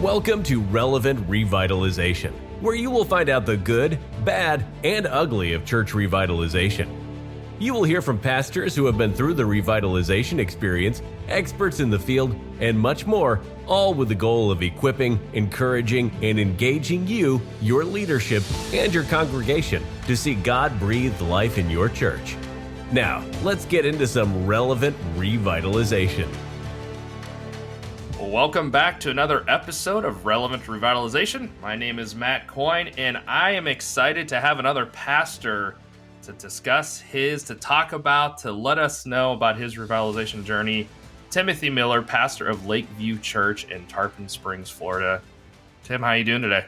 Welcome to Relevant Revitalization, where you will find out the good, bad, and ugly of church revitalization. You will hear from pastors who have been through the revitalization experience, experts in the field, and much more, all with the goal of equipping, encouraging, and engaging you, your leadership, and your congregation to see God breathe life in your church. Now, let's get into some relevant revitalization. Welcome back to another episode of Relevant Revitalization. My name is Matt Coyne, and I am excited to have another pastor to discuss to talk about, to let us know about his revitalization journey. Timothy Miller, pastor of Lakeview Church in Tarpon Springs, Florida. Tim, how you doing today?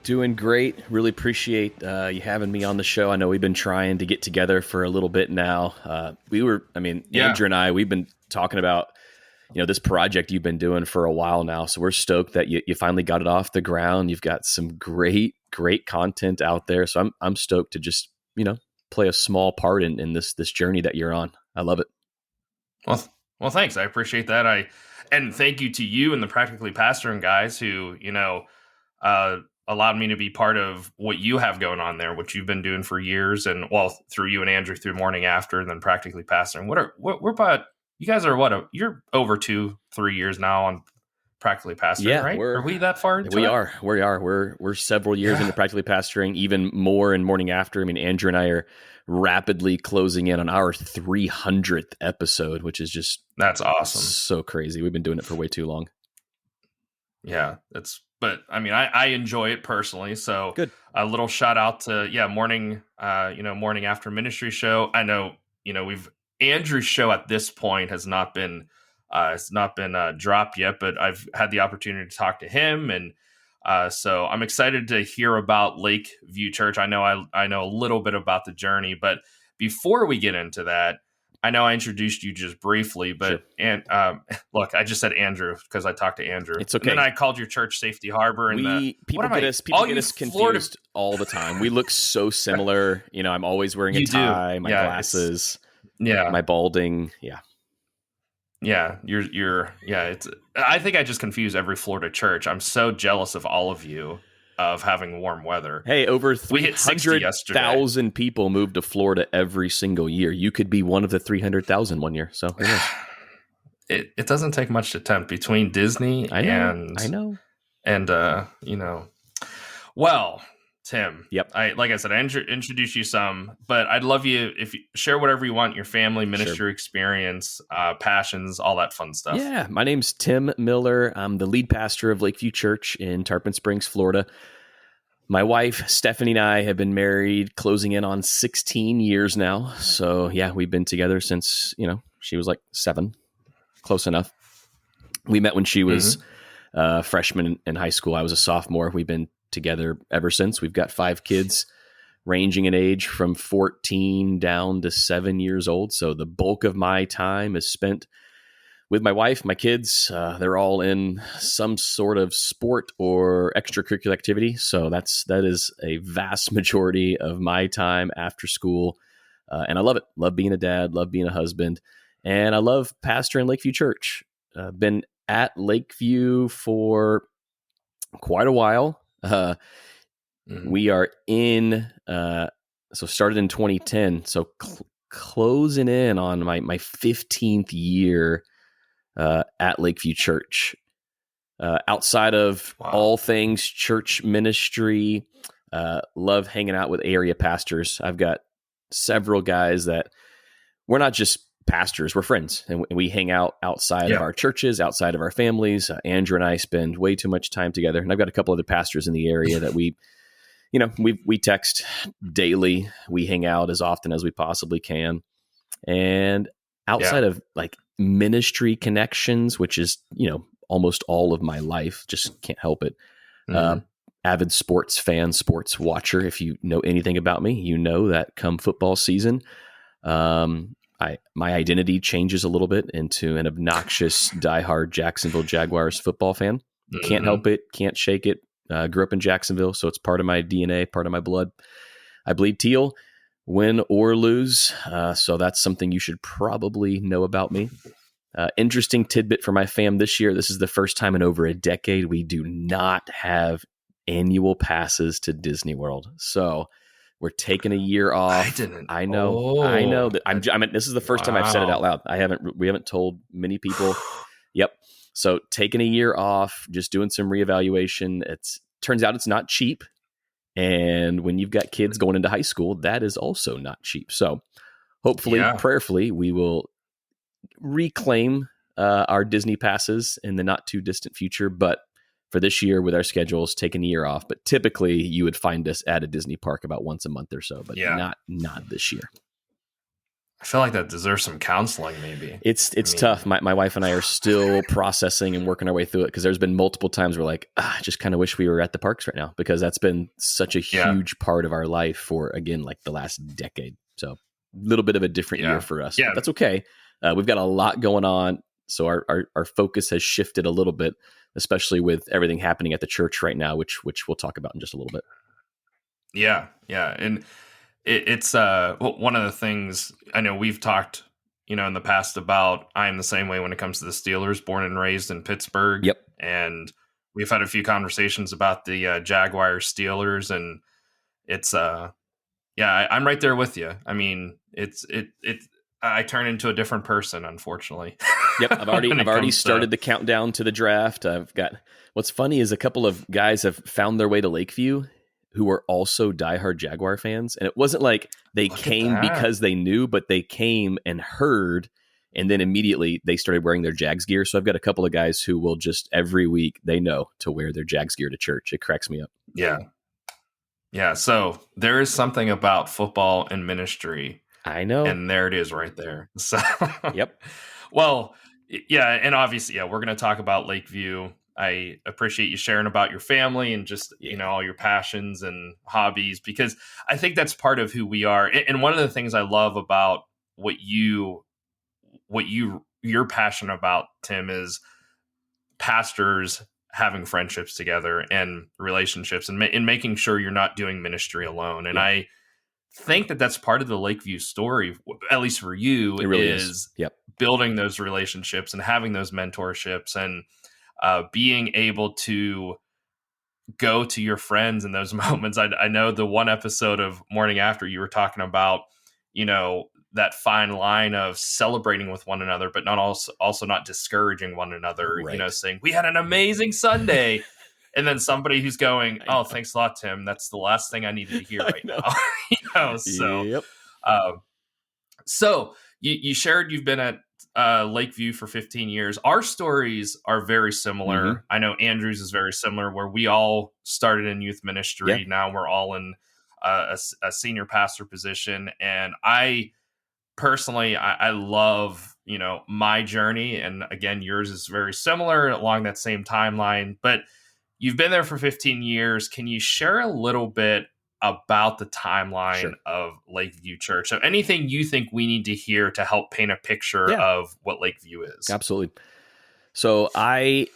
Doing great. Really appreciate you having me on the show. I know we've been trying to get together for a little bit now. Andrew and I, we've been talking about this project you've been doing for a while now. So we're stoked that you finally got it off the ground. You've got some great content out there. So I'm stoked to just, play a small part in this journey that you're on. I love it. Well, thanks. I appreciate that. And thank you to you and the Practically Pastoring guys who, allowed me to be part of what you have going on there, what you've been doing for years. And through you and Andrew, through Morning After, and then Practically Pastoring. We're about, you guys are you're over 2-3 years now on Practically Pastoring, right? Are we that far into we it? We are. We're several years into Practically Pastoring, even more in Morning After. I mean, Andrew and I are rapidly closing in on our 300th episode, which is that's awesome. So crazy. We've been doing it for way too long. Yeah, I enjoy it personally. So good. A little shout out to Morning After Ministry Show. I know, Andrew's show at this point has not been dropped yet, but I've had the opportunity to talk to him, and so I'm excited to hear about Lakeview Church. I know a little bit about the journey, but before we get into that, I know I introduced you just briefly, but sure. Look, I just said Andrew because I talked to Andrew. It's okay. And then I called your church Safety Harbor, and people get us confused all the time. We look so similar. I'm always wearing a tie, my glasses, my balding, it's. I think I just confuse every Florida church. I'm so jealous of all of you of having warm weather. Hey, over 300,000 people move to Florida every single year. You could be one of the 300,000 one year. So it doesn't take much to tempt between Disney and Well, Tim. Yep. Like I said, I introduced you some, but I'd love you if you share whatever you want, your family, ministry experience, passions, all that fun stuff. Yeah. My name's Tim Miller. I'm the lead pastor of Lakeview Church in Tarpon Springs, Florida. My wife, Stephanie, and I have been married closing in on 16 years now. So we've been together since, she was like 7, close enough. We met when she was a freshman in high school. I was a sophomore. We've been together ever since. We've got 5 kids ranging in age from 14 down to 7 years old. So the bulk of my time is spent with my wife, my kids. They're all in some sort of sport or extracurricular activity. So that is a vast majority of my time after school. And I love it. Love being a dad, love being a husband. And I love pastoring Lakeview Church. Been at Lakeview for quite a while. We are started in 2010, so closing in on my 15th year at Lakeview Church. Outside of all things church ministry, love hanging out with area pastors. I've got several guys that we're not just pastors, we're friends, and we hang out outside of our churches, outside of our families. Andrew and I spend way too much time together, and I've got a couple other pastors in the area that we text daily. We hang out as often as we possibly can, and outside of like ministry connections, which is almost all of my life, just can't help it. Avid sports fan, sports watcher. If you know anything about me, you know that come football season, my identity changes a little bit into an obnoxious, diehard Jacksonville Jaguars football fan. Can't help it. Can't shake it. Grew up in Jacksonville, so it's part of my DNA, part of my blood. I bleed teal, win or lose. So that's something you should probably know about me. Interesting tidbit for my fam this year. This is the first time in over a decade we do not have annual passes to Disney World. So we're taking a year off. I didn't. I know that I mean, this is the first time I've said it out Wow. loud. We haven't told many people. Yep. So taking a year off, just doing some reevaluation. Turns out it's not cheap. And when you've got kids going into high school, that is also not cheap. So hopefully, Yeah. prayerfully, we will reclaim our Disney passes in the not too distant future. But for this year, with our schedules, taking a year off. But typically, you would find us at a Disney park about once a month or so. But Yeah. not this year. I feel like that deserves some counseling, maybe. It's tough. My wife and I are still processing and working our way through it because there's been multiple times we're like, I just kind of wish we were at the parks right now because that's been such a huge part of our life for, again, like the last decade. So a little bit of a different year for us. Yeah. But that's okay. We've got a lot going on. So our focus has shifted a little bit, especially with everything happening at the church right now, which we'll talk about in just a little bit. Yeah. Yeah. And it's one of the things I know we've talked, in the past about. I am the same way when it comes to the Steelers, born and raised in Pittsburgh. Yep. And we've had a few conversations about the Jaguars Steelers, and it's I'm right there with you. I mean, I turn into a different person, unfortunately. Yep, I've already started the countdown to the draft. What's funny is a couple of guys have found their way to Lakeview who are also diehard Jaguar fans. And it wasn't like they came because they knew, but they came and heard, and then immediately they started wearing their Jags gear. So I've got a couple of guys who will just every week, they know to wear their Jags gear to church. It cracks me up. Yeah. Yeah. So there is something about football and ministry. I know. And there it is right there. So, yep. Well, yeah. And obviously, we're going to talk about Lakeview. I appreciate you sharing about your family and just, all your passions and hobbies, because I think that's part of who we are. And one of the things I love about what you're passionate about, Tim, is pastors having friendships together and relationships and making sure you're not doing ministry alone. And I think that's part of the Lakeview story, at least for you, it really is. Yep. Building those relationships and having those mentorships and being able to go to your friends in those moments. I know the one episode of Morning After, you were talking about, that fine line of celebrating with one another, but not also not discouraging one another, right. Saying we had an amazing Sunday. And then somebody who's going, oh, thanks a lot, Tim. That's the last thing I needed to hear right now. So, yep. So you shared you've been at Lakeview for 15 years. Our stories are very similar. Mm-hmm. I know Andrew's is very similar, where we all started in youth ministry. Yeah. Now we're all in a senior pastor position. And I personally, I love, my journey. And again, yours is very similar along that same timeline, but you've been there for 15 years. Can you share a little bit about the timeline of Lakeview Church? So anything you think we need to hear to help paint a picture of what Lakeview is? Absolutely. So I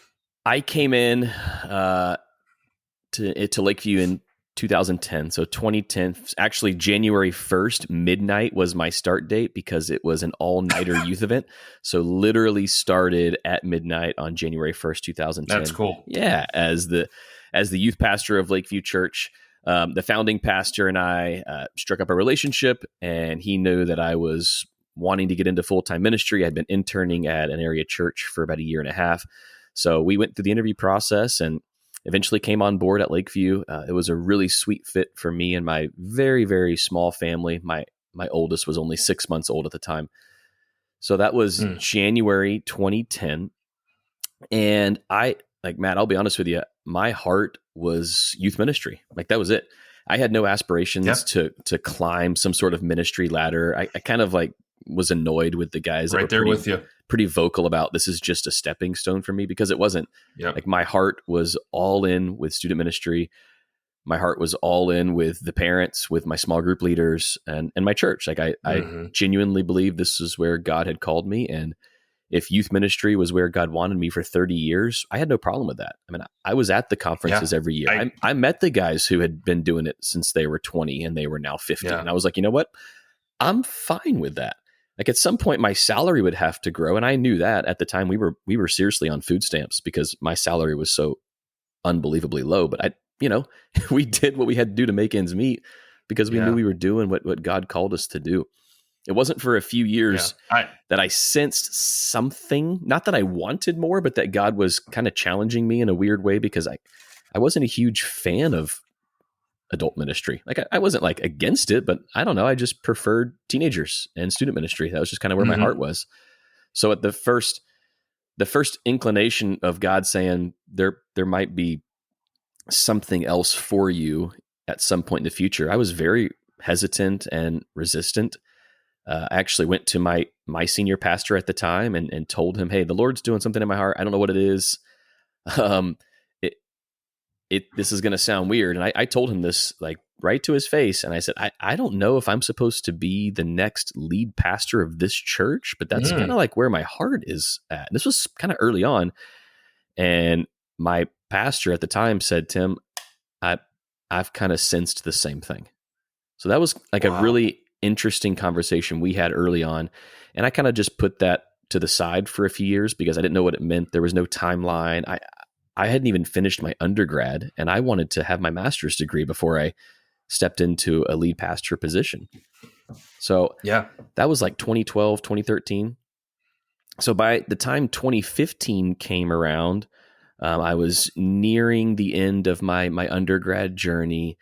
came in to Lakeview in 2010. So 2010, actually January 1st, midnight was my start date because it was an all-nighter youth event. So literally started at midnight on January 1st, 2010. That's cool. Yeah. As the youth pastor of Lakeview Church, the founding pastor and I struck up a relationship, and he knew that I was wanting to get into full-time ministry. I'd been interning at an area church for about a year and a half. So we went through the interview process and eventually came on board at Lakeview. It was a really sweet fit for me and my very, very small family. My oldest was only 6 months old at the time. So that was January 2010. And Matt, I'll be honest with you, my heart was youth ministry. Like, that was it. I had no aspirations to climb some sort of ministry ladder. I kind of was annoyed with the guys that right there with you, pretty vocal about this is just a stepping stone for me, because it wasn't. My heart was all in with student ministry. My heart was all in with the parents, with my small group leaders and my church. I genuinely believe this is where God had called me. And if youth ministry was where God wanted me for 30 years, I had no problem with that. I mean, I was at the conferences every year. I met the guys who had been doing it since they were 20 and they were now 50. And I was like, you know what? I'm fine with that. like at some point my salary would have to grow. And I knew that at the time we were seriously on food stamps because my salary was so unbelievably low. But we did what we had to do to make ends meet because we knew we were doing what God called us to do. It wasn't for a few years that I sensed something, not that I wanted more, but that God was kind of challenging me in a weird way because I wasn't a huge fan of adult ministry. Like I wasn't like against it, but I don't know. I just preferred teenagers and student ministry. That was just kind of where my heart was. So at the first inclination of God saying there might be something else for you at some point in the future, I was very hesitant and resistant. I actually went to my senior pastor at the time and told him, "Hey, the Lord's doing something in my heart. I don't know what it is. This is going to sound weird." And I told him this like right to his face. And I said, I don't know if I'm supposed to be the next lead pastor of this church, but that's kind of like where my heart is at. And this was kind of early on. And my pastor at the time said, "Tim, I've kind of sensed the same thing." So that was like a really interesting conversation we had early on. And I kind of just put that to the side for a few years because I didn't know what it meant. There was no timeline. I hadn't even finished my undergrad and I wanted to have my master's degree before I stepped into a lead pastor position. So that was like 2012, 2013. So by the time 2015 came around, I was nearing the end of my undergrad journey.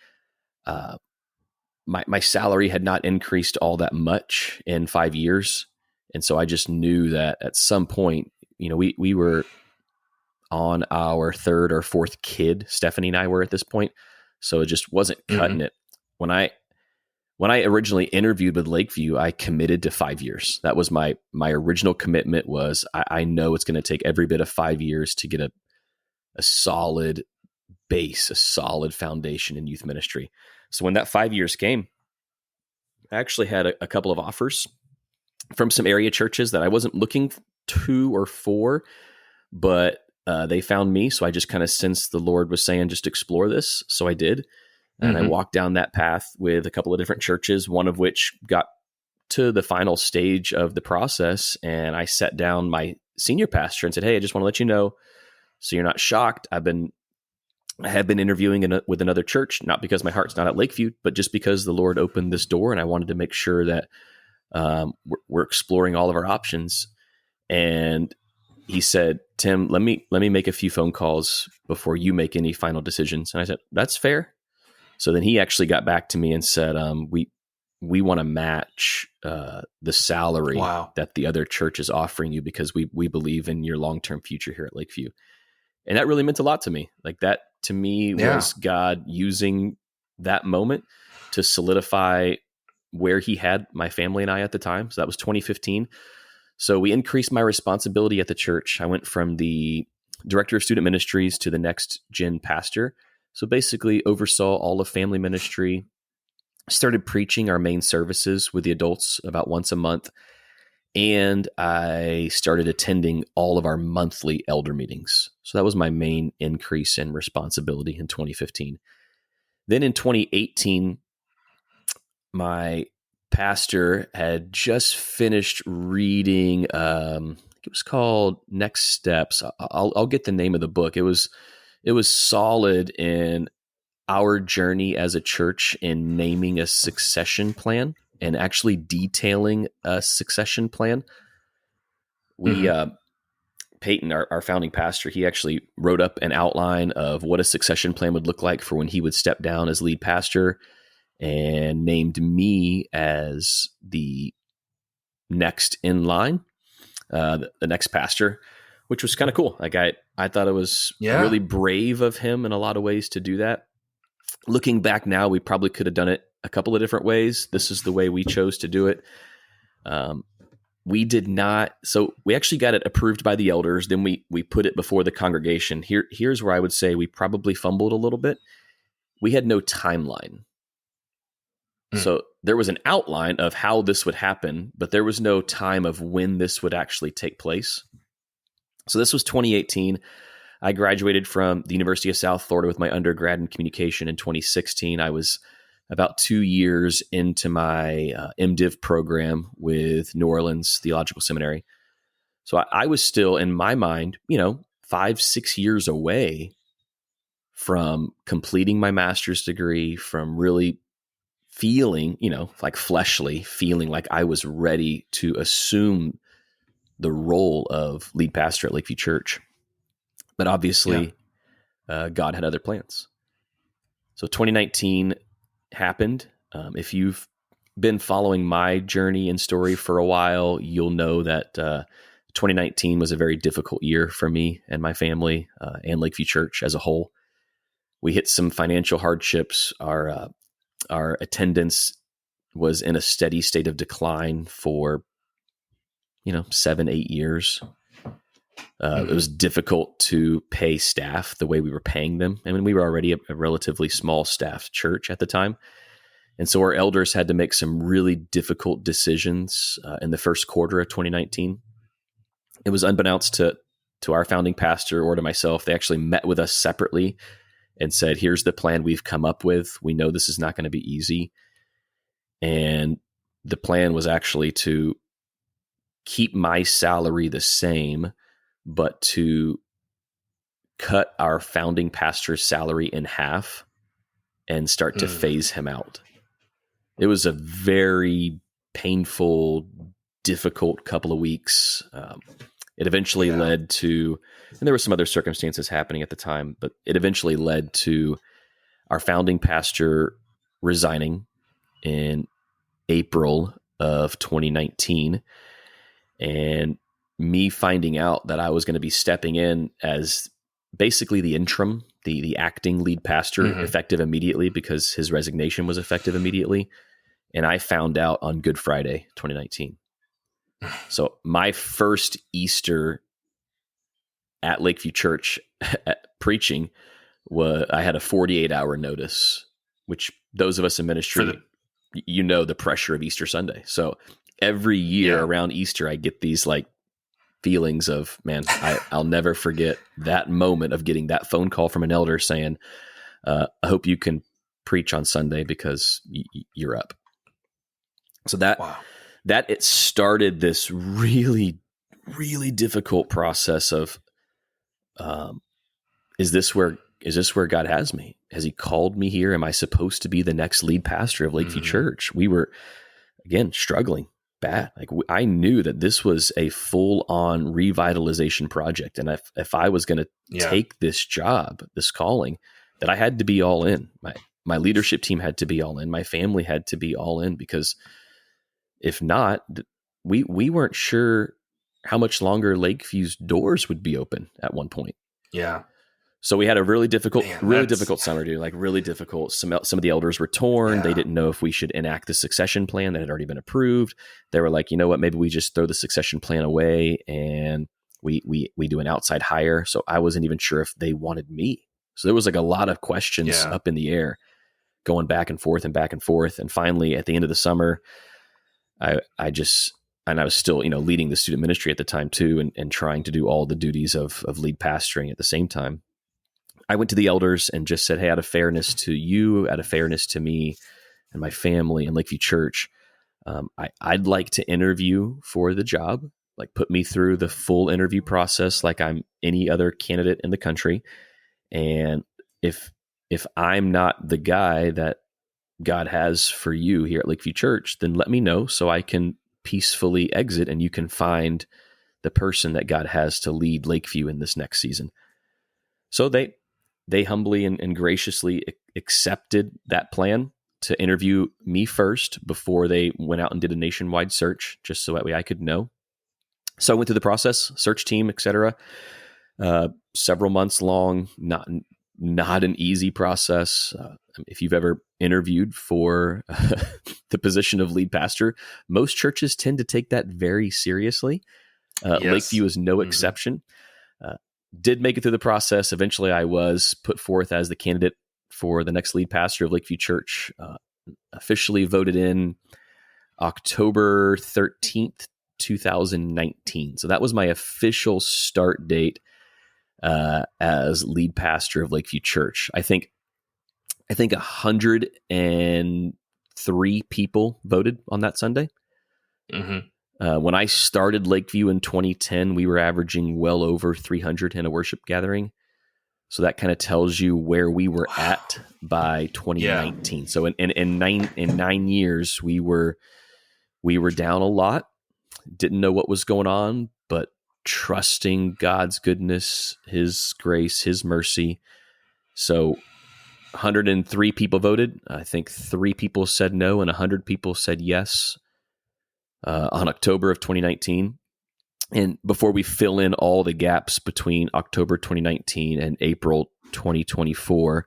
My salary had not increased all that much in 5 years. And so I just knew that at some point, we were on our third or fourth kid. Stephanie and I were at this point. So it just wasn't cutting it. When I originally interviewed with Lakeview, I committed to 5 years. That was my original commitment was I know it's going to take every bit of 5 years to get a solid base, a solid foundation in youth ministry. So when that 5 years came, I actually had a couple of offers from some area churches that I wasn't looking to or for, but they found me. So I just kind of sensed the Lord was saying, just explore this. So I did. And I walked down that path with a couple of different churches, one of which got to the final stage of the process. And I sat down my senior pastor and said, "Hey, I just want to let you know, so you're not shocked. I have been interviewing with another church, not because my heart's not at Lakeview, but just because the Lord opened this door and I wanted to make sure that we're exploring all of our options." And he said, "Tim, let me make a few phone calls before you make any final decisions." And I said, "That's fair." So then he actually got back to me and said, we want to match the salary that the other church is offering you because we believe in your long-term future here at Lakeview. And that really meant a lot to me. Like that to me was God using that moment to solidify where he had my family and I at the time. So that was 2015. So we increased my responsibility at the church. I went from the director of student ministries to the next gen pastor. So basically oversaw all of family ministry, started preaching our main services with the adults about once a month. And I started attending all of our monthly elder meetings. So that was my main increase in responsibility in 2015. Then in 2018, my pastor had just finished reading, it was called Next Steps. I'll get the name of the book. It was solid in our journey as a church in naming a succession plan and actually detailing a succession plan. We, Peyton, our founding pastor, he actually wrote up an outline of what a succession plan would look like for when he would step down as lead pastor and named me as the next in line, the next pastor, which was kind of cool. Like I thought it was really brave of him in a lot of ways to do that. Looking back now, we probably could have done it a couple of different ways. This is the way we chose to do it. We did not. So we actually got it approved by the elders. Then we put it before the congregation. Here's where I would say we probably fumbled a little bit. We had no timeline. So there was an outline of how this would happen, but there was no time of when this would actually take place. So this was 2018. I graduated from the University of South Florida with my undergrad in communication in 2016. I was about 2 years into my MDiv program with New Orleans Theological Seminary. So I was still, in my mind, 5-6 years away from completing my master's degree, from really feeling, like fleshly, feeling like I was ready to assume the role of lead pastor at Lakeview Church. But obviously, God had other plans. So 2019 happened. If you've been following my journey and story for a while, you'll know that 2019 was a very difficult year for me and my family and Lakeview Church as a whole. We hit some financial hardships. Our attendance was in a steady state of decline for 7-8 years. It was difficult to pay staff the way we were paying them. I mean, we were already a relatively small staffed church at the time. And so our elders had to make some really difficult decisions in the first quarter of 2019. It was unbeknownst to our founding pastor or to myself. They actually met with us separately and said, here's the plan we've come up with. We know this is not going to be easy. And the plan was actually to keep my salary the same, but to cut our founding pastor's salary in half and start to phase him out. It was a very painful, difficult couple of weeks. It eventually led to, and there were some other circumstances happening at the time, but it eventually led to our founding pastor resigning in April of 2019. And me finding out that I was going to be stepping in as basically the interim, the acting lead pastor, effective immediately because his resignation was effective immediately. And I found out on Good Friday, 2019. So my first Easter at Lakeview Church preaching I had a 48-hour notice, which those of us in ministry, the pressure of Easter Sunday. So every year around Easter, I get these like feelings of, man, I'll never forget that moment of getting that phone call from an elder saying, I hope you can preach on Sunday because you're up. So that it started this really, really difficult process of, is this where God has me? Has he called me here? Am I supposed to be the next lead pastor of Lakeview Church? We were, again, struggling bad. Like I knew that this was a full-on revitalization project. And if I was going to take this job, this calling, that I had to be all in. My leadership team had to be all in. My family had to be all in, because if not, we weren't sure how much longer Lakeview's doors would be open at one point. Yeah. So we had a really difficult summer, dude. Like really difficult. Some of the elders were torn. Yeah. They didn't know if we should enact the succession plan that had already been approved. They were like, you know what? Maybe we just throw the succession plan away and we do an outside hire. So I wasn't even sure if they wanted me. So there was like a lot of questions up in the air, going back and forth and back and forth. And finally, at the end of the summer, I was still, leading the student ministry at the time too, and trying to do all the duties of lead pastoring at the same time. I went to the elders and just said, hey, out of fairness to you, out of fairness to me and my family and Lakeview Church, I'd like to interview for the job, like put me through the full interview process like I'm any other candidate in the country. And if I'm not the guy that God has for you here at Lakeview Church, then let me know so I can peacefully exit and you can find the person that God has to lead Lakeview in this next season. So they humbly and graciously accepted that plan to interview me first before they went out and did a nationwide search, just so that way I could know. So I went through the process, search team, etc. Several months long, not an easy process. If you've ever interviewed for the position of lead pastor, most churches tend to take that very seriously. Lakeview is no exception. Did make it through the process. Eventually, I was put forth as the candidate for the next lead pastor of Lakeview Church, officially voted in October 13th, 2019. So that was my official start date as lead pastor of Lakeview Church. I think I think 103 people voted on that Sunday. Mm-hmm. When I started Lakeview in 2010, we were averaging well over 300 in a worship gathering. So that kind of tells you where we were at by 2019. Yeah. So in 9 years, we were down a lot, didn't know what was going on, but trusting God's goodness, His grace, His mercy. So 103 people voted. I think 3 people said no, and 100 people said yes on October of 2019. And before we fill in all the gaps between October 2019 and April 2024,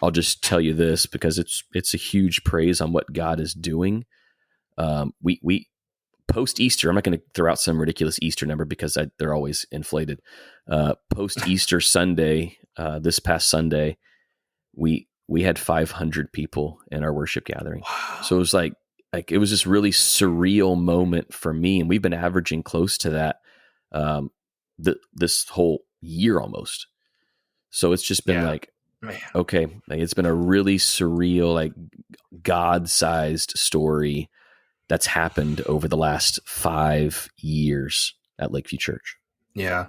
I'll just tell you this because it's a huge praise on what God is doing. We post Easter, I'm not going to throw out some ridiculous Easter number because they're always inflated. Post Easter Sunday, this past Sunday, we had 500 people in our worship gathering. Wow. So it was like it was this really surreal moment for me, and we've been averaging close to that this whole year almost. So it's just been okay, it's been a really surreal, God-sized story that's happened over the last 5 years at Lakeview Church. Yeah.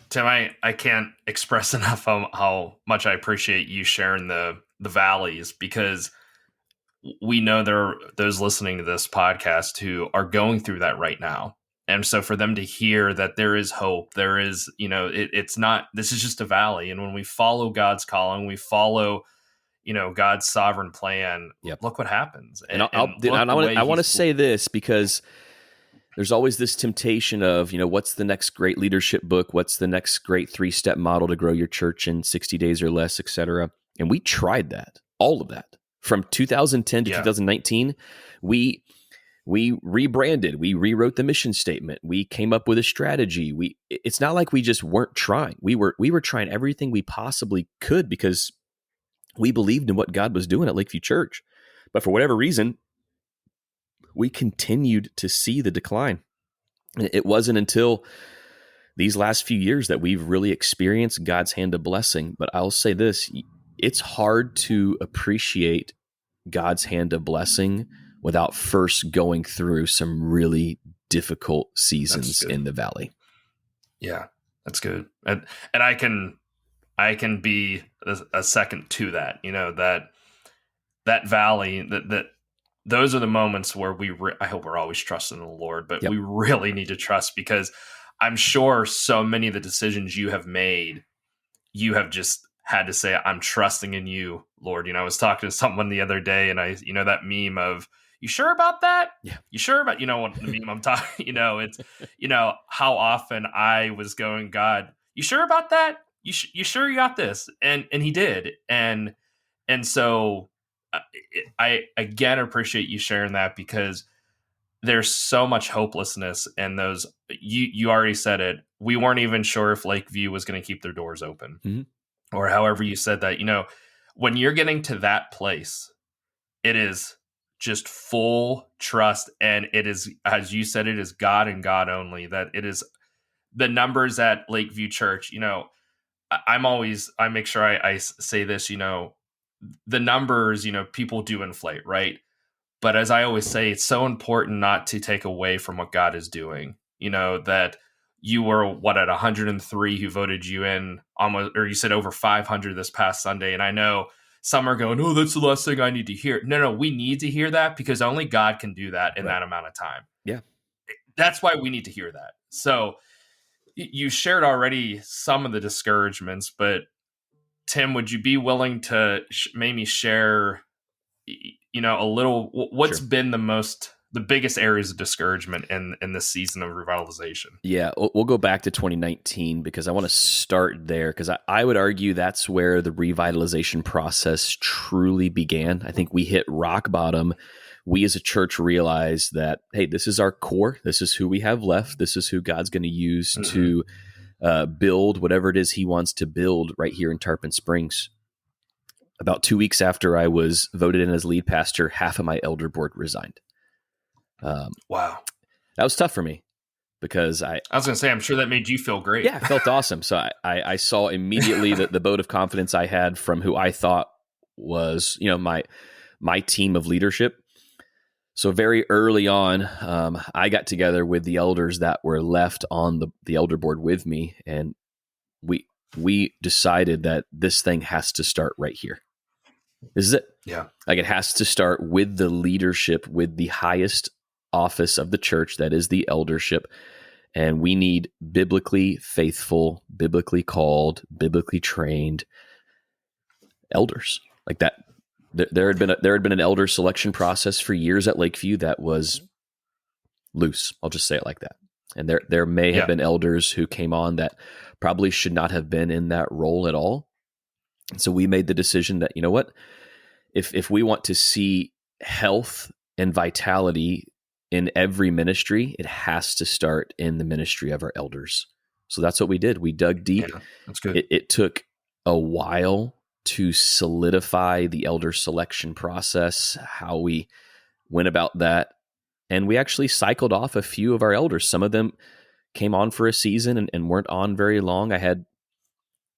Tim, I can't express enough how much I appreciate you sharing the valleys, because we know there are those listening to this podcast who are going through that right now. And so for them to hear that there is hope, there is, it's not, this is just a valley. And when we follow God's calling, we follow, God's sovereign plan, look what happens. And I want to say this because there's always this temptation of, what's the next great leadership book? What's the next great 3-step model to grow your church in 60 days or less, et cetera. And we tried that, all of that. From 2010 to 2019, we rebranded, we rewrote the mission statement, we came up with a strategy. It's not like we just weren't trying. We were trying everything we possibly could because we believed in what God was doing at Lakeview Church. But for whatever reason, we continued to see the decline. It wasn't until these last few years that we've really experienced God's hand of blessing. But I'll say this, it's hard to appreciate God's hand of blessing without first going through some really difficult seasons in the valley. Yeah, that's good. And I can be a second to that, that valley, that those are the moments where I hope we're always trusting in the Lord, but we really need to trust, because I'm sure so many of the decisions you have made, you have just had to say, I'm trusting in you, Lord. I was talking to someone the other day, and that meme of, you sure about that? Yeah. You sure about, what the meme I'm talking, it's, how often I was going, God, you sure about that? You sure you got this? And he did. And so I again appreciate you sharing that, because there's so much hopelessness in those. You already said it. We weren't even sure if Lakeview was going to keep their doors open. Mm-hmm. Or however you said that, when you're getting to that place, it is just full trust. And it is, as you said, it is God and God only. That it is the numbers at Lakeview Church. I make sure I say this, the numbers, people do inflate, right? But as I always say, it's so important not to take away from what God is doing, that you were at 103 who voted you in, almost, or you said over 500 this past Sunday. And I know some are going, oh, that's the last thing I need to hear. No, we need to hear that, because only God can do that in that amount of time. Yeah. That's why we need to hear that. So you shared already some of the discouragements, but Tim, would you be willing to maybe share, a little, what's been the biggest areas of discouragement in this season of revitalization? Yeah, we'll go back to 2019 because I want to start there, because I would argue that's where the revitalization process truly began. I think we hit rock bottom. We as a church realized that, hey, this is our core. This is who we have left. This is who God's going to use to build whatever it is He wants to build right here in Tarpon Springs. About 2 weeks after I was voted in as lead pastor, half of my elder board resigned. Wow. That was tough for me. because I was going to say, I'm sure that made you feel great. Yeah, it felt awesome. So I saw immediately that the vote of confidence I had from who I thought was, my team of leadership. So very early on, I got together with the elders that were left on the elder board with me, and we decided that this thing has to start right here. This is it. Yeah. Like, it has to start with the leadership, with the highest office of the church, that is the eldership. And we need biblically faithful, biblically called, biblically trained elders like that. There had been an elder selection process for years at Lakeview that was loose. I'll just say it like that. And there may have been elders who came on that probably should not have been in that role at all. And so we made the decision that, you know what, if we want to see health and vitality in every ministry, it has to start in the ministry of our elders. So that's what we did. We dug deep. Yeah, that's good. It took a while to solidify the elder selection process, how we went about that. And we actually cycled off a few of our elders. Some of them came on for a season and weren't on very long. I had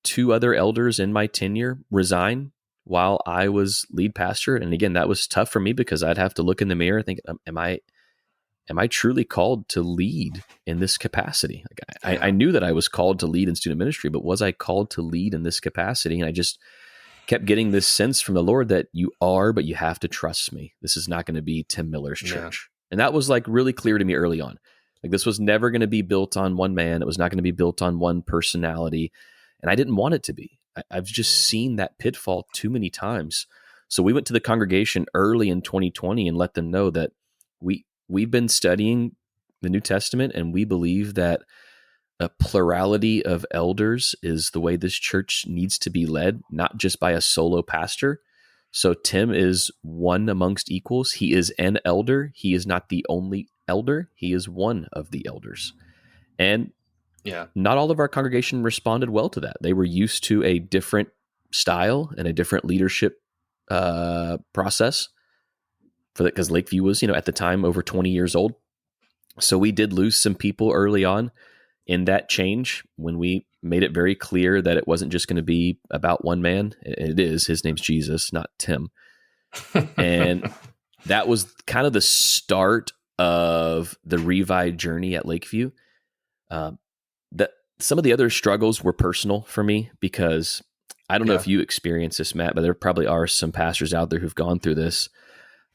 2 other elders in my tenure resign while I was lead pastor. And again, that was tough for me because I'd have to look in the mirror and think, am I truly called to lead in this capacity? Like, I knew that I was called to lead in student ministry, but was I called to lead in this capacity? And I just kept getting this sense from the Lord that you are, but you have to trust me. This is not going to be Tim Miller's church. And that was like really clear to me early on. Like, this was never going to be built on one man. It was not going to be built on one personality. And I didn't want it to be. I've just seen that pitfall too many times. So we went to the congregation early in 2020 and let them know that we've been studying the New Testament, and we believe that a plurality of elders is the way this church needs to be led, not just by a solo pastor. So Tim is one amongst equals. He is an elder. He is not the only elder. He is one of the elders. And not all of our congregation responded well to that. They were used to a different style and a different leadership process for that, because Lakeview was, at the time, over 20 years old. So we did lose some people early on in that change when we made it very clear that it wasn't just going to be about one man. It is. His name's Jesus, not Tim. And that was kind of the start of the Revive journey at Lakeview. Some of the other struggles were personal for me, because I don't know if you experience this, Matt, but there probably are some pastors out there who've gone through this.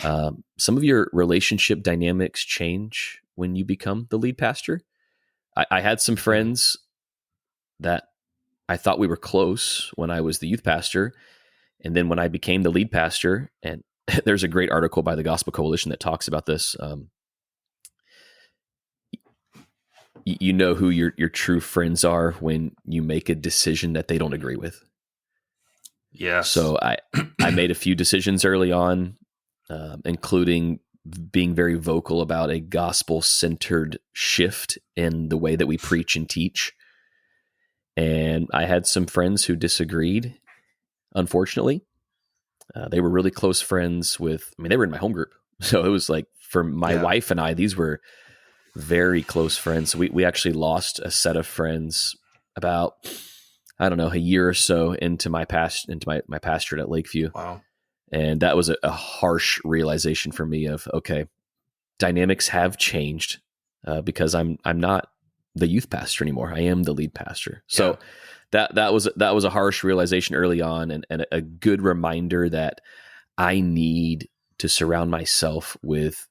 Some of your relationship dynamics change when you become the lead pastor. I had some friends that I thought we were close when I was the youth pastor. And then when I became the lead pastor, and there's a great article by the Gospel Coalition that talks about this. You know who your true friends are when you make a decision that they don't agree with. Yeah. So I made a few decisions early on, including being very vocal about a gospel-centered shift in the way that we preach and teach. And I had some friends who disagreed, unfortunately. They were really close friends they were in my home group. So it was like, for my wife and I, these were very close friends. So we actually lost a set of friends about, I don't know, a year or so into my pastorate at Lakeview. Wow. And that was a harsh realization for me of, okay, dynamics have changed because I'm not the youth pastor anymore. I am the lead pastor. So that was a harsh realization early on, and a good reminder that I need to surround myself with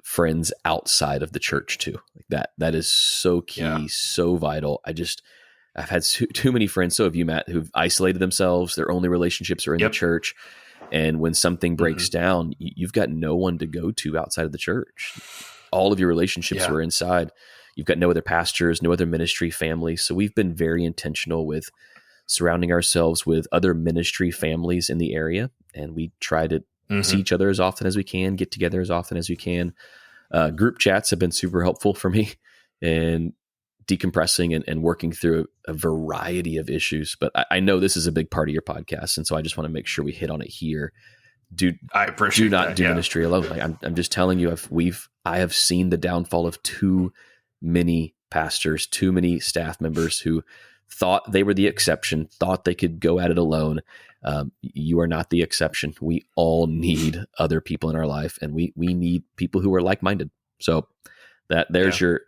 friends outside of the church too. Like that is so key, so vital. I've had too many friends, so have you, Matt, who've isolated themselves. Their only relationships are in the church. And when something breaks down, you've got no one to go to outside of the church. All of your relationships were inside. You've got no other pastors, no other ministry family. So we've been very intentional with surrounding ourselves with other ministry families in the area. And we try to see each other as often as we can, get together as often as we can. Group chats have been super helpful for me in decompressing and working through a variety of issues. But I know this is a big part of your podcast, and so I just want to make sure we hit on it here. I appreciate do not that, do ministry alone. Like I'm just telling you, I have seen the downfall of too many pastors, too many staff members who thought they were the exception, thought they could go at it alone. You are not the exception. We all need other people in our life, and we need people who are like-minded. So there's your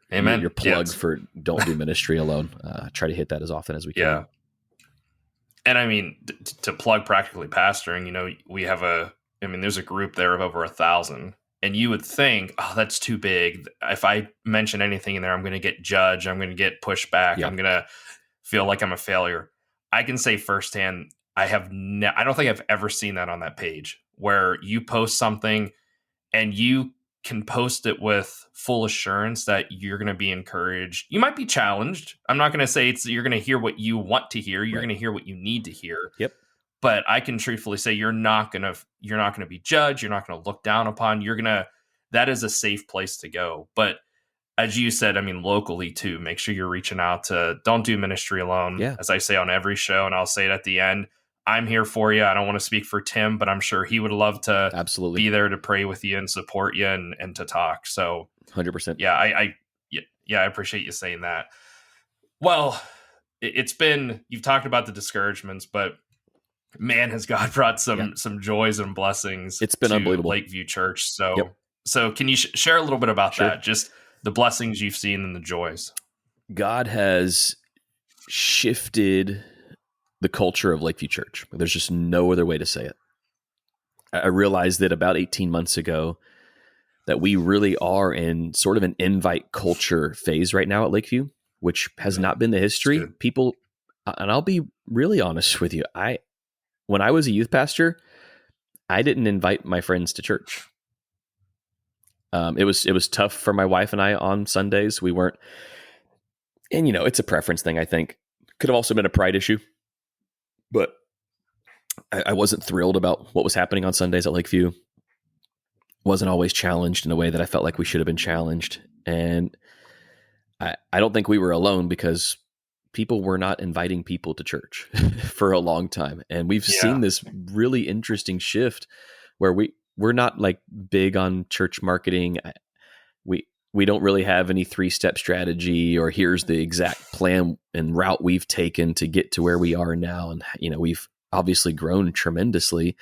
plug for don't do ministry alone. Try to hit that as often as we can. Yeah. And I mean, to plug Practically Pastoring, we have there's a group there of over 1,000, and you would think, oh, that's too big. If I mention anything in there, I'm going to get judged. I'm going to get pushed back. Yeah. I'm going to feel like I'm a failure. I can say firsthand, I don't think I've ever seen that on that page where you post something and you can post it with full assurance that you're going to be encouraged. You might be challenged. I'm not going to say you're going to hear what you want to hear. You're going to hear what you need to hear. Yep. But I can truthfully say you're not going to be judged. You're not going to look down upon. That is a safe place to go. But as you said, locally too, make sure you're reaching out don't do ministry alone. Yeah. As I say on every show, and I'll say it at the end, I'm here for you. I don't want to speak for Tim, but I'm sure he would love to absolutely be there to pray with you and support you and to talk. So 100%. Yeah. I appreciate you saying that. Well, you've talked about the discouragements, but man, has God brought some joys and blessings. It's been unbelievable. Lakeview Church. So can you share a little bit about that? Just the blessings you've seen and the joys. God has shifted the culture of Lakeview Church. There's just no other way to say it. I realized that about 18 months ago that we really are in sort of an invite culture phase right now at Lakeview, which has not been the history. People, and I'll be really honest with you, when I was a youth pastor, I didn't invite my friends to church. It was tough for my wife and I on Sundays. We weren't, and it's a preference thing, I think. Could have also been a pride issue, but I wasn't thrilled about what was happening on Sundays at Lakeview. Wasn't always challenged in a way that I felt like we should have been challenged. And I don't think we were alone, because people were not inviting people to church for a long time. And we've seen this really interesting shift where we're not like big on church marketing. We don't really have any 3-step strategy or here's the exact plan and route we've taken to get to where we are now. And, we've obviously grown tremendously,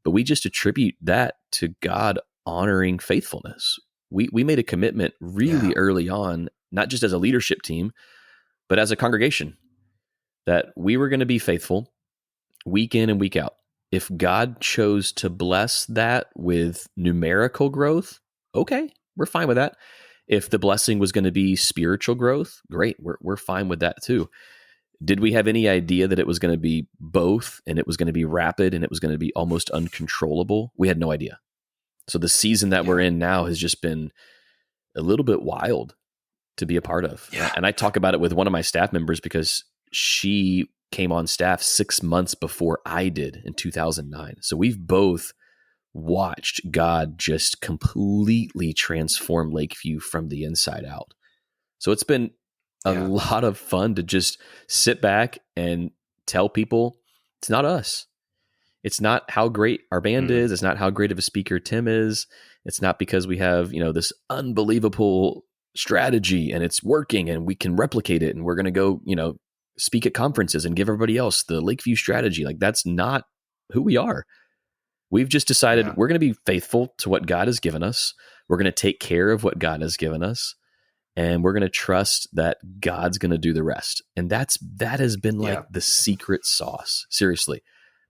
but we just attribute that to God honoring faithfulness. We made a commitment really early on, not just as a leadership team, but as a congregation, that we were going to be faithful week in and week out. If God chose to bless that with numerical growth, okay, we're fine with that. If the blessing was going to be spiritual growth, great, we're fine with that too. Did we have any idea that it was going to be both, and it was going to be rapid, and it was going to be almost uncontrollable? We had no idea. So the season that we're in now has just been a little bit wild to be a part of. Yeah. And I talk about it with one of my staff members because she came on staff 6 months before I did in 2009. So we've both watched God just completely transform Lakeview from the inside out. So it's been a lot of fun to just sit back and tell people it's not us. It's not how great our band is. It's not how great of a speaker Tim is. It's not because we have, this unbelievable strategy and it's working and we can replicate it and we're going to go, speak at conferences and give everybody else the Lakeview strategy. Like, that's not who we are. We've just decided we're going to be faithful to what God has given us. We're going to take care of what God has given us. And we're going to trust that God's going to do the rest. And that has been like the secret sauce. Seriously.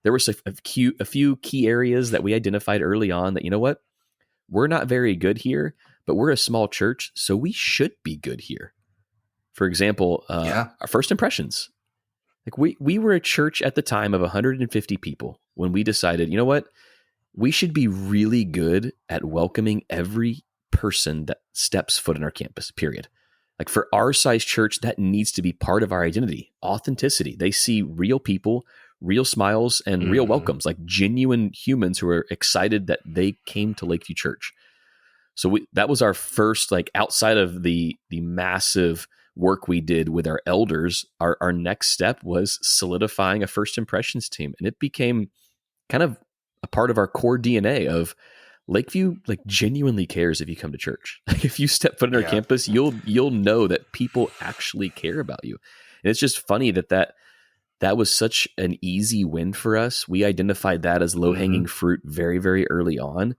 There were a few key areas that we identified early on that, we're not very good here, but we're a small church, so we should be good here. For example, our first impressions. Like we were a church at the time of 150 people when we decided, we should be really good at welcoming every person that steps foot in our campus, period. Like, for our size church, that needs to be part of our identity, authenticity. They see real people, real smiles, and real welcomes, like genuine humans who are excited that they came to Lakeview Church. So that was our first, outside of the massive work we did with our elders, our next step was solidifying a first impressions team. And it became kind of a part of our core DNA of, Lakeview like genuinely cares if you come to church. Like if you step foot on our campus, you'll know that people actually care about you. And it's just funny that was such an easy win for us. We identified that as low-hanging fruit very, very early on.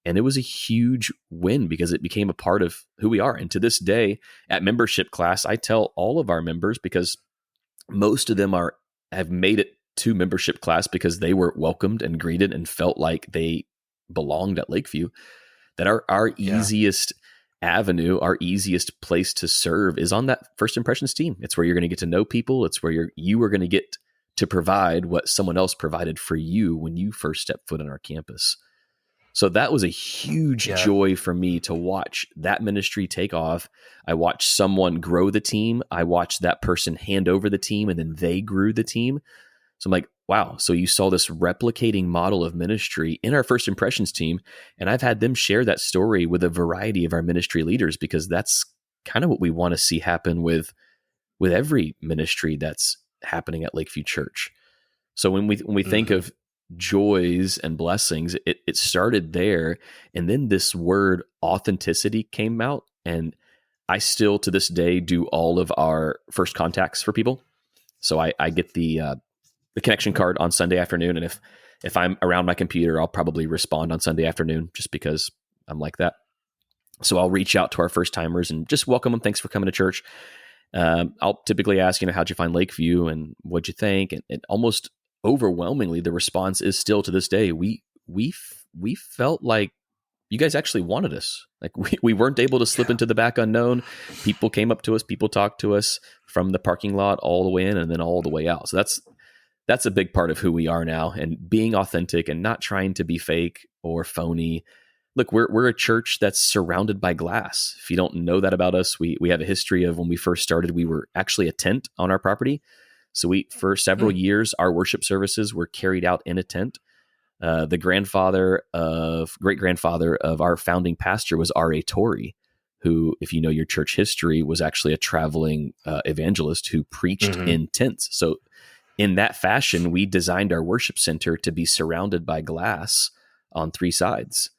And it was a huge win because it became a part of who we are. And to this day, at membership class, I tell all of our members, because most of them have made it to membership class because they were welcomed and greeted and felt like they belonged at Lakeview, that our easiest avenue, our easiest place to serve is on that first impressions team. It's where you're going to get to know people. It's where you are going to get to provide what someone else provided for you when you first stepped foot on our campus. So that was a huge joy for me to watch that ministry take off. I watched someone grow the team. I watched that person hand over the team, and then they grew the team. So I'm like, wow. So you saw this replicating model of ministry in our first impressions team. And I've had them share that story with a variety of our ministry leaders, because that's kind of what we want to see happen with every ministry that's happening at Lakeview Church. So when we think of joys and blessings, it started there. And then this word authenticity came out. And I still to this day do all of our first contacts for people. So I get the connection card on Sunday afternoon. And if I'm around my computer, I'll probably respond on Sunday afternoon just because I'm like that. So I'll reach out to our first timers and just welcome them. Thanks for coming to church. I'll typically ask, how'd you find Lakeview and what'd you think? And almost overwhelmingly, the response is still to this day, we felt like you guys actually wanted us. Like we weren't able to slip into the back unknown. People came up to us, people talked to us from the parking lot all the way in and then all the way out. So that's a big part of who we are now, and being authentic and not trying to be fake or phony. Look, we're a church that's surrounded by glass. If you don't know that about us, we have a history of when we first started, we were actually a tent on our property. So for several years, our worship services were carried out in a tent. The great grandfather of our founding pastor was R.A. Torrey, who, if you know your church history, was actually a traveling evangelist who preached in tents. So in that fashion, we designed our worship center to be surrounded by glass on three sides.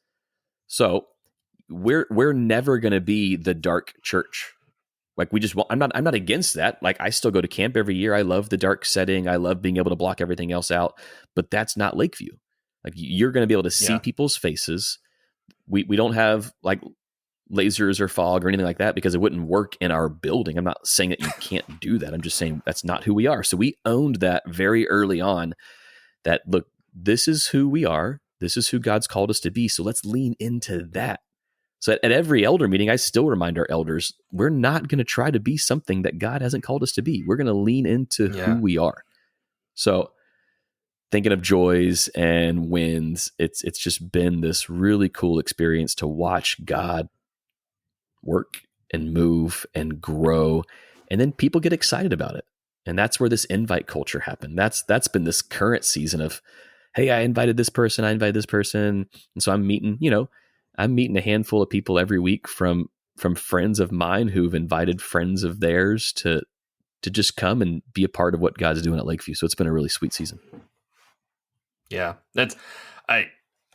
So we're never going to be the dark church. Like I'm not against that. Like I still go to camp every year. I love the dark setting. I love being able to block everything else out, but that's not Lakeview. Like you're going to be able to see people's faces. We don't have like lasers or fog or anything like that because it wouldn't work in our building. I'm not saying that you can't do that. I'm just saying that's not who we are. So we owned that very early on, that look, this is who we are. This is who God's called us to be. So let's lean into that. So at every elder meeting, I still remind our elders, we're not going to try to be something that God hasn't called us to be. We're going to lean into who we are. So thinking of joys and wins, it's just been this really cool experience to watch God work and move and grow. And then people get excited about it. And that's where this invite culture happened. That's been this current season of, hey, I invited this person. And so I'm meeting a handful of people every week from friends of mine who've invited friends of theirs to just come and be a part of what God's doing at Lakeview. So it's been a really sweet season. Yeah, I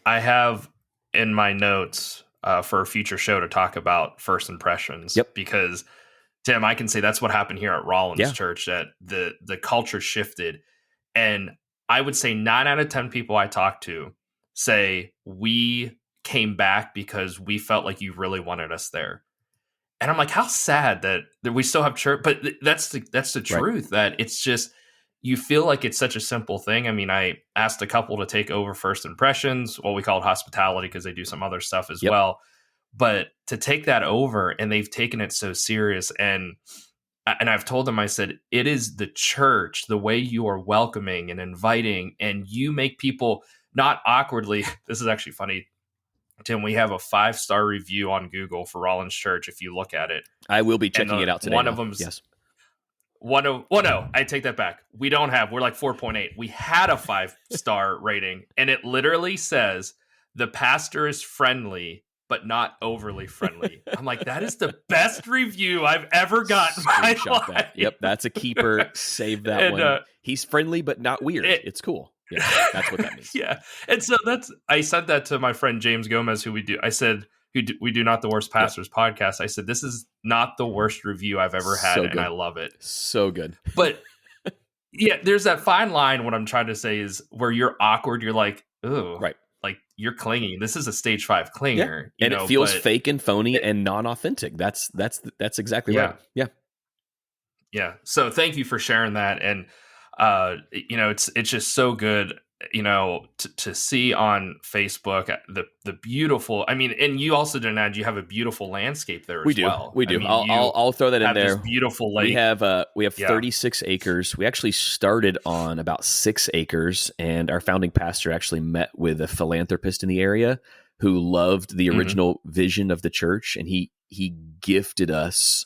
have in my notes for a future show to talk about first impressions. Yep. Because Tim, I can say that's what happened here at Rollins Church, that the culture shifted. And I would say 9 out of 10 people I talk to say we came back because we felt like you really wanted us there. And I'm like, how sad that we still have church, but that's the truth, that it's just, you feel like it's such a simple thing. I mean, I asked a couple to take over first impressions, what we called hospitality, because they do some other stuff as well. But to take that over, and they've taken it so serious. And I've told them, I said, it is the church, the way you are welcoming and inviting, and you make people not awkwardly. This is actually funny, Tim. We have a 5-star review on Google for Rollins Church. If you look at it, I will be checking it out today. One of them's no, I take that back. We're like 4.8. We had a 5-star rating, and it literally says the pastor is friendly, but not overly friendly. I'm like, that is the best review I've ever gotten in my life. Yep, that's a keeper. Save that one. He's friendly, but not weird. It's cool. Yeah, that's what that means. Yeah. And so I said that to my friend James Gomez, I said, we do Not the Worst Pastors podcast. I said, this is not the worst review I've ever had. So and good. I love it. So good. But yeah, there's that fine line. What I'm trying to say is where you're awkward. You're like, ooh, Right. Like you're clinging. This is a stage 5 clinger. And it feels fake and phony and non-authentic. That's exactly right. Yeah. Yeah. So thank you for sharing that. And, it's just so good, to see on Facebook the beautiful, and you also didn't add, you have a beautiful landscape there as well. We do. I'll throw that in there. This beautiful lake. We have 36 acres. We actually started on about 6 acres, and our founding pastor actually met with a philanthropist in the area who loved the original vision of the church, and he gifted us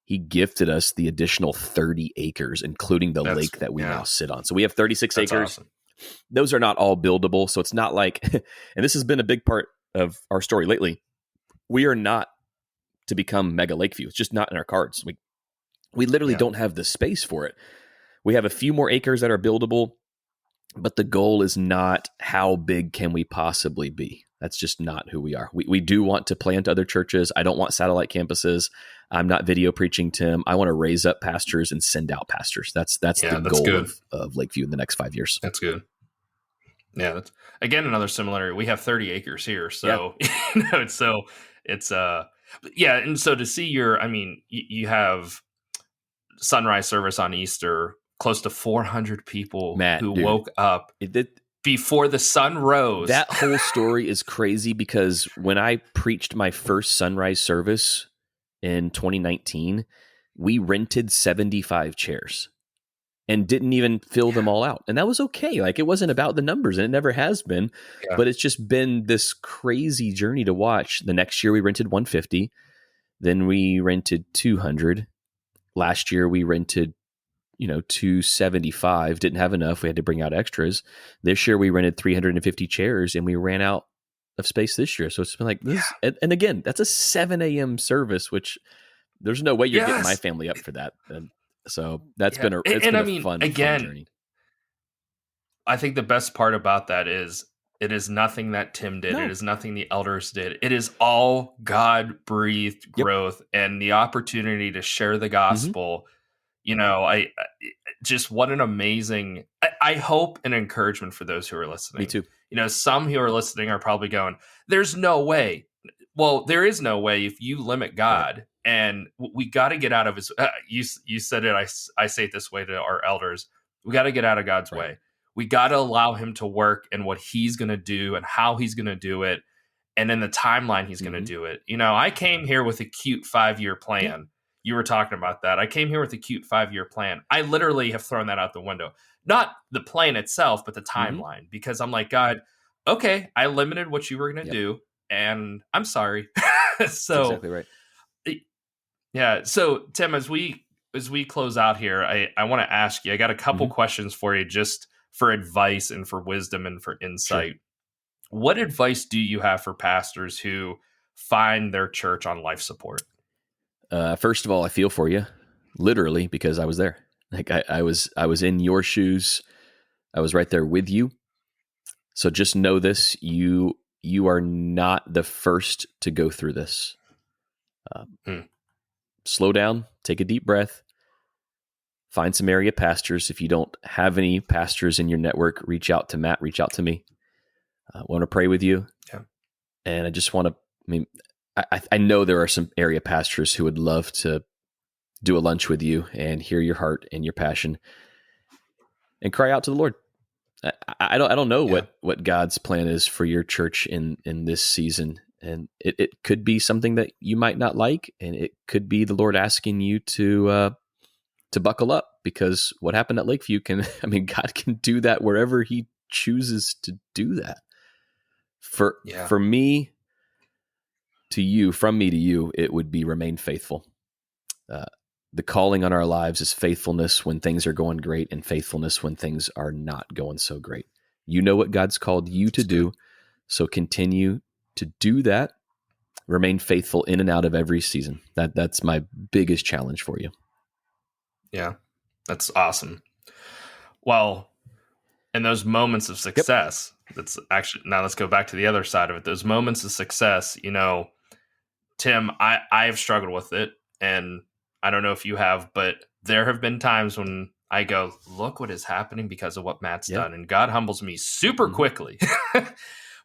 the additional 30 acres, including the lake that we now sit on. So we have 36 acres. Awesome. Those are not all buildable. So it's not like, and this has been a big part of our story lately. We are not to become Mega Lakeview. It's just not in our cards. We literally don't have the space for it. We have a few more acres that are buildable, but the goal is not how big can we possibly be. That's just not who we are. We do want to plant other churches. I don't want satellite campuses. I'm not video preaching, Tim. I want to raise up pastors and send out pastors. That's the goal of Lakeview in the next 5 years. That's good. Yeah. That's, again, another similarity. We have 30 acres here. So, And so to see you have sunrise service on Easter, close to 400 people woke up before the sun rose. That whole story is crazy because when I preached my first sunrise service in 2019, we rented 75 chairs and didn't even fill them all out. And that was okay. Like, it wasn't about the numbers, and it never has been. Yeah. But it's just been this crazy journey to watch. The next year we rented 150. Then we rented 200. Last year we rented 275, didn't have enough. We had to bring out extras. This year we rented 350 chairs, and we ran out of space this year. So it's been like this. And again, that's a 7 a.m. service, which there's no way you're getting my family up for that. And so that's been a fun journey. I think the best part about that is it is nothing that Tim did. No. It is nothing the elders did. It is all God-breathed growth and the opportunity to share the gospel. I just, what an amazing, I hope an encouragement for those who are listening. Me too. Some who are listening are probably going, there's no way. Well, there is no way if you limit God. Right. And we got to get out of his, you said it, I say it this way to our elders. We got to get out of God's way. We got to allow him to work and what he's going to do and how he's going to do it. And in the timeline he's going to do it. I came here with a cute 5-year plan. Yeah. You were talking about that. I came here with a cute 5-year plan. I literally have thrown that out the window. Not the plan itself, but the timeline. Because I'm like, God, okay, I limited what you were going to do, and I'm sorry. So exactly right. Yeah. So Tim, as we close out here, I want to ask you, I got a couple questions for you just for advice and for wisdom and for insight. Sure. What advice do you have for pastors who find their church on life support? First of all, I feel for you, literally, because I was there. Like I was in your shoes. I was right there with you. So just know this: you are not the first to go through this. Slow down, take a deep breath, find some area pastors. If you don't have any pastors in your network, reach out to Matt. Reach out to me. I want to pray with you. Yeah, and I just want to. I know there are some area pastors who would love to do a lunch with you and hear your heart and your passion and cry out to the Lord. I don't know what God's plan is for your church in this season. And it could be something that you might not like. And it could be the Lord asking you to buckle up, because what happened at Lakeview God can do that wherever he chooses to do that. For me, to you, from me to you, it would be remain faithful. The calling on our lives is faithfulness when things are going great and faithfulness when things are not going so great. You know what God's called you to do, so continue to do that. Remain faithful in and out of every season. That's my biggest challenge for you. Yeah, that's awesome. Well, And those moments of success, that's actually, now let's go back to the other side of it. Those moments of success, Tim, I have struggled with it, and I don't know if you have, but there have been times when I go, look what is happening because of what Matt's done. And God humbles me super quickly.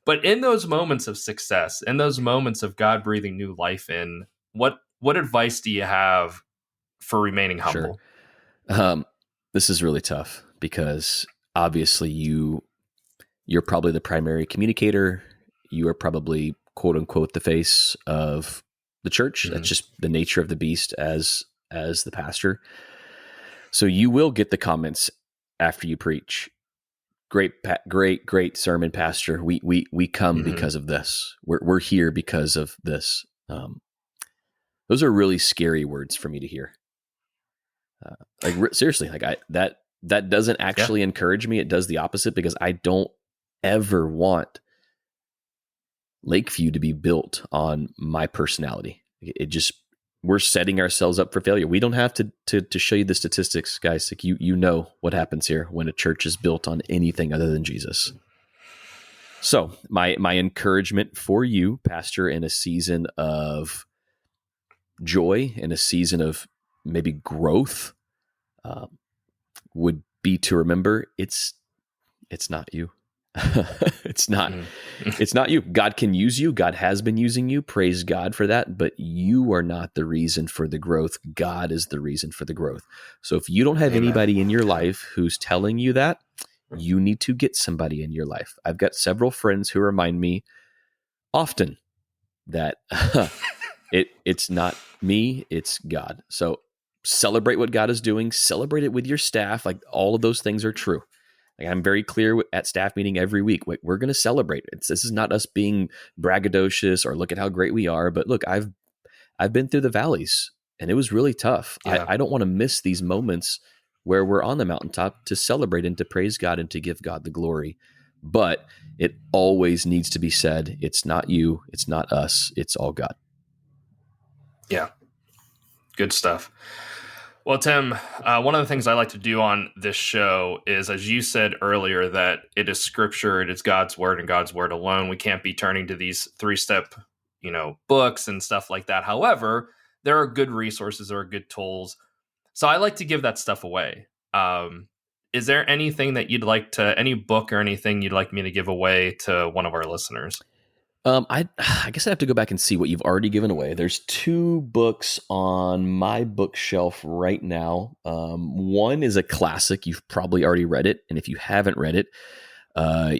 But in those moments of success, in those moments of God breathing new life in, what advice do you have for remaining humble? Sure. This is really tough because obviously you're probably the primary communicator. You are probably, quote unquote, the face of the church. Mm-hmm. That's just the nature of the beast as the pastor. So you will get the comments after you preach. Great sermon, Pastor. We come because of this. We're here because of this. Those are really scary words for me to hear. Seriously, that doesn't actually encourage me. It does the opposite because I don't ever want Lakeview to be built on my personality. We're setting ourselves up for failure. We don't have to show you the statistics, guys. Like you know what happens here when a church is built on anything other than Jesus. So my encouragement for you, Pastor, in a season of joy, in a season of maybe growth, would be to remember it's not you. It's not. It's not you. God can use you. God has been using you. Praise God for that. But you are not the reason for the growth. God is the reason for the growth. So if you don't have anybody in your life who's telling you that, you need to get somebody in your life. I've got several friends who remind me often that it's not me, it's God. So celebrate what God is doing. Celebrate it with your staff. Like all of those things are true. Like I'm very clear at staff meeting every week. We're going to celebrate. This is not us being braggadocious or look at how great we are. But look, I've been through the valleys and it was really tough. Yeah. I don't want to miss these moments where we're on the mountaintop to celebrate and to praise God and to give God the glory. But it always needs to be said, it's not you, it's not us, it's all God. Yeah. Good stuff. Well, Tim, one of the things I like to do on this show is, as you said earlier, that it is Scripture, it is God's Word and God's Word alone. We can't be turning to these 3-step, books and stuff like that. However, there are good resources, there are good tools. So I like to give that stuff away. Is there anything that you'd like to, any book or anything you'd like me to give away to one of our listeners? I guess I have to go back and see what you've already given away. There's 2 books on my bookshelf right now. One is a classic. You've probably already read it. And if you haven't read it,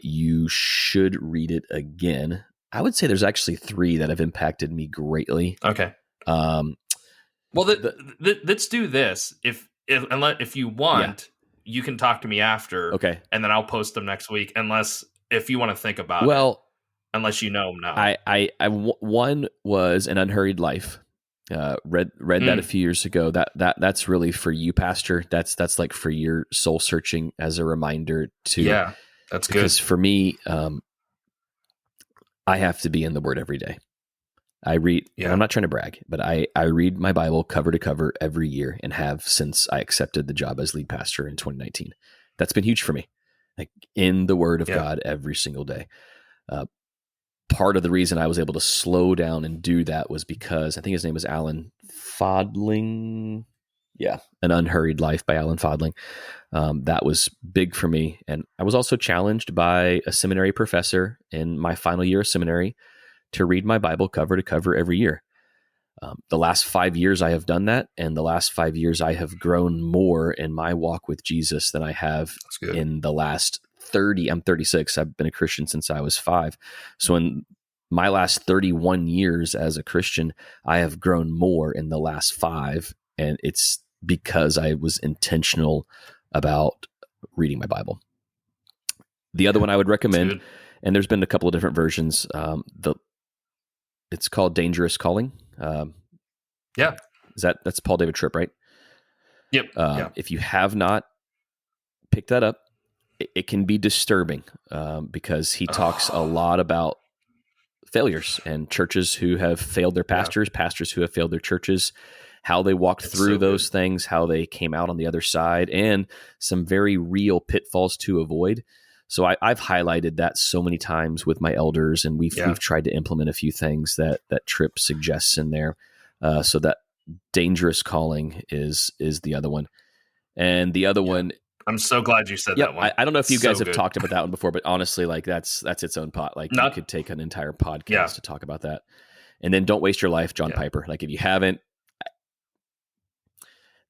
you should read it again. I would say there's actually 3 that have impacted me greatly. Okay. Well, let's do this. If you want, you can talk to me after. Okay. And then I'll post them next week. If you want to think about it. Unless you know them now. One was An Unhurried Life. Read that a few years ago. That's really for you, Pastor. That's like for your soul searching as a reminder to. Yeah, that's good. Because for me, I have to be in the Word every day. I read. Yeah. I'm not trying to brag, but I read my Bible cover to cover every year and have since I accepted the job as lead pastor in 2019. That's been huge for me. Like in the Word of God every single day. Part of the reason I was able to slow down and do that was because I think his name was Alan Fodling. Yeah. An Unhurried Life by Alan Fodling. That was big for me. And I was also challenged by a seminary professor in my final year of seminary to read my Bible cover to cover every year. The last 5 years I have done that. And the last 5 years I have grown more in my walk with Jesus than I have in the last 30. I'm 36. I've been a Christian since I was 5. So in my last 31 years as a Christian, I have grown more in the last 5. And it's because I was intentional about reading my Bible. The other one I would recommend, and there's been a couple of different versions. It's called Dangerous Calling. That's Paul David Tripp, right? Yep. If you have not picked that up, it can be disturbing because he talks a lot about failures and churches who have failed their pastors, pastors who have failed their churches, how they walked It's through so those good. things, how they came out on the other side, and some very real pitfalls to avoid. So I've highlighted that so many times with my elders, and we've tried to implement a few things that Tripp suggests in there. So that dangerous calling is the other one, and the other one. I'm so glad you said that one. I don't know if you guys have good. talked about that one before, but honestly, like that's its own pot. Like you could take an entire podcast to talk about that. And then don't waste your life, John Piper. Like if you haven't,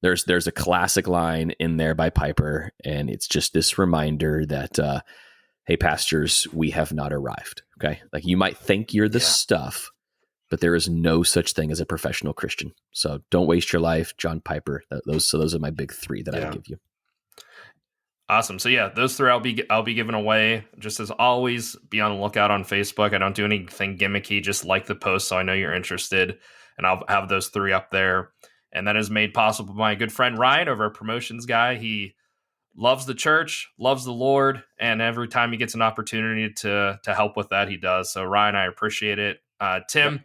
there's a classic line in there by Piper, and it's just this reminder that, hey, pastors, we have not arrived. Okay. Like you might think you're the stuff, but there is no such thing as a professional Christian. So don't waste your life, John Piper. Those are my big three that I give you. Awesome. So those three I'll be giving away. Just as always, be on the lookout on Facebook. I don't do anything gimmicky. Just like the post, so I know you're interested, and I'll have those three up there. And that is made possible by my good friend Ryan over at Promotions Guy. He loves the church, loves the Lord, and every time he gets an opportunity to help with that, he does. So Ryan, I appreciate it. Tim,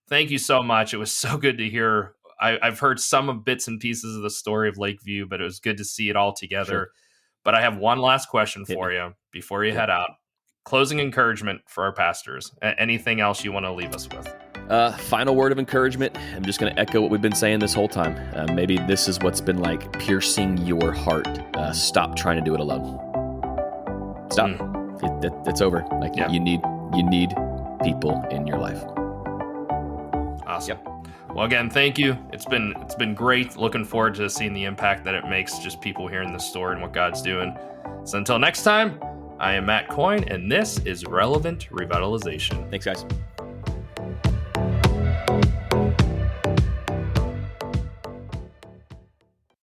thank you so much. It was so good to hear. I've heard some of bits and pieces of the story of Lakeview, but it was good to see it all together. Sure. But I have one last question for you before you head out. Closing encouragement for our pastors. Anything else you want to leave us with? Final word of encouragement. I'm just going to echo what we've been saying this whole time. Maybe this is what's been like piercing your heart. Stop trying to do it alone. Stop. It's over. Like you need people in your life. Awesome. Well, again, thank you. It's been great. Looking forward to seeing the impact that it makes, just people hearing the story and what God's doing. So until next time, I am Matt Coyne, and this is Relevant Revitalization. Thanks, guys.